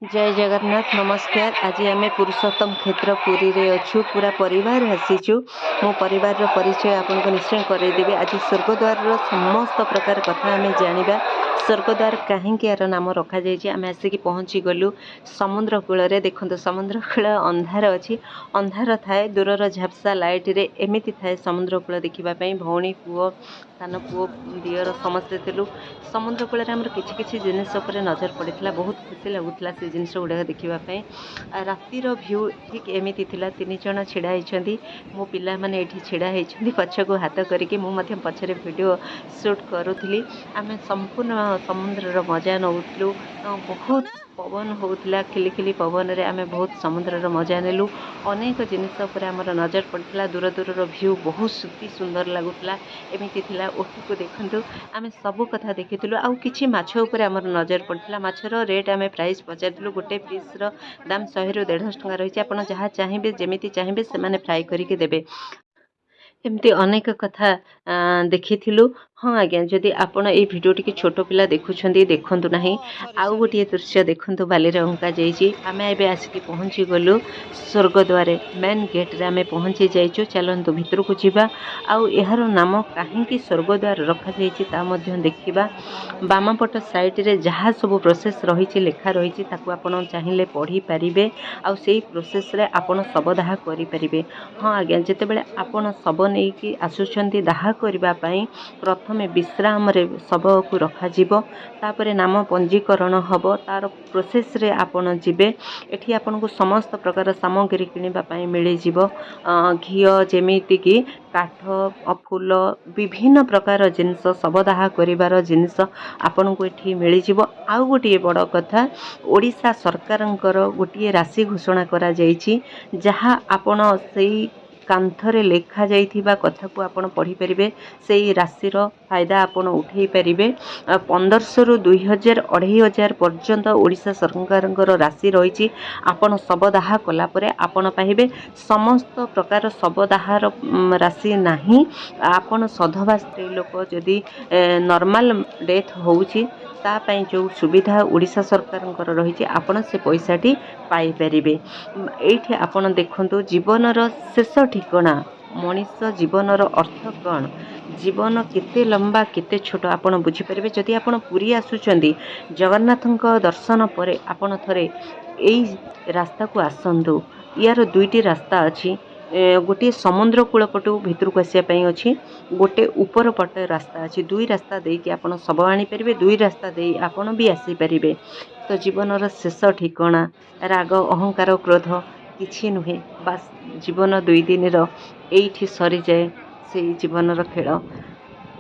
जय जगन्नाथ नमस्कार। आज आम पुरुषोत्तम क्षेत्र पुरी रे अच्छु पूरा परिवार आसीचु। मो परिवार परिचय आपन को निश्चय करदेवी। आज स्वर्गद्वार समस्त प्रकार कथा आम जाना। स्वर्गद्वार कहीं यार नाम रखा जाए आम आसिक पहुँची गलु समुद्र कूल रे। देखो समुद्र कूल अंधार अच्छी अंधार थाए दूरर झापसा लाइट रे एमती थाए समुद्र कूल देखापी भौणी पुओ सान पुओ दियर समस्ते थिलु। समुद्र कूल किसी जिनिस नजर पड़ा बहुत खुशी लगुला से जिन गुड़ाक देखापी। रातिर भ्यू ठीक एमती थिला। 3 जण छिड़ा होती मो पिला माने एठी छिड़ा होती पछ को हाथ करके मुझे पछरे वीडियो शूट करुली। आम संपूर्ण समुद्र मजा नौलु। बहुत पवन होता खिलिखिली पवन रे आम बहुत समुद्र मजा नेलु। अनेक जिनिस आमर नजर पड़ा। दूर दूर भ्यू बहुत सुती सुंदर लगुला एमती थिला। ओटी को देखु आम सब कथा देखी आउ कि माछ उपर आमर नजर पड़ा। माछर रेट आम प्राइस पचारू। गोटे पीस दाम 100 ରୁ 150 टଙ୍କା रही। आप जहाँ चाहिए जमी चाहिए से फ्राए करके देबे। एमती अनेक कथा देखी। हाँ आज्ञा जदि आपण ये भिडियो टी छोट पिला देखुं देखु ना। आउ गोटे दृश्य देखु बाली अंका जाइए। आम ए आसिक पहुँची गलु स्वर्गद्वार मेन गेट रे आम पहुँची जाइचु। चलतु भितर को जीवा। आउ यार नाम कहीं स्वर्गद्वार रखा जाइए देखा। बामपट साइड रे जहाँ सब प्रोसेस रही लेखा रही आपड़ चाहिए पढ़ी पारे। आउ से प्रोसेस रे आपड़ शवदाह करें। हाँ आज्ञा जितेबाला आपड़ शव नहीं कि आसुंच दाह करने प्रथमे विश्राम रे शव को रखा तापर नाम पंजीकरण हम तार प्रोसेस रे आपन जीवे। एठी आपन को समस्त प्रकार सामग्री किनिबा मिल जीवो। घी जेमिति कि काठ फूल विभिन्न प्रकार जिनस शवदाह करिवार जिनस आपन को एठी मिल जीवो। आउ गोटे बड़ कथा ओडिशा सरकारंकर गोटे राशि घोषणा करा जायछि जहाँ आपन सेई कांथरे लेखा जाइथिबा कथा को आपण पढ़ी परिबे। सेई राशिर फायदा आपण उठेई परिबे। 1500 ରୁ 2000 2500 पर्यंत ओडिशा सरकारंकर राशि रही। आपण शवदाह कला परे आपण पाइबे समस्त प्रकार शवदाहर राशि नाही। आपण सधवा स्त्री लोक जदि नॉर्मल डेथ होउची तापाई जो सुविधा ओडिशा सरकारंकर रही आपण से पैसाटी पाई परिबे। एठी आपण देखंतु जीवनर शेष ठिकाना मनीष जीवनर अर्थ कौन जीवन केते लंबा केते छोट आपण बुझी परिबे। जदि आपण पुरी आसुचंदी जगन्नाथଙ୍କ दर्शन परे आपण थरे एई रास्ता को आसंतु। यार दुईटी रास्ता अछि। गोटे समुद्र कूल पटू भितर को आसिया पई अछि। गोटे ऊपर पटे रास्ता अछि। दुई रास्ता दे कि आपण सब आनी परिबे। दुई रास्ता दे आपण भी आसी परिबे। तो जीवनर शेष ठिकाना राग अहंकार क्रोध किछि नुहे। बास जीवन 2 दिन एठी सरी जाए से जीवनर खेल।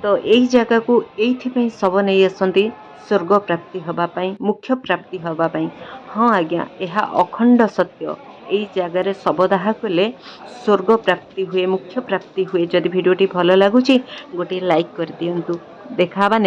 तो यही जगह को ये सब नहीं आसती स्वर्ग प्राप्ति हवापाई मुख्य प्राप्ति हवापाई। हाँ आज्ञा यह अखंड सत्य। यही जगार शवदाह कले स्वर्ग प्राप्ति हुए मुख्य प्राप्ति हुए। जदि भिडियोटी भल लगुच गोटे लाइक कर दियंतु। देखा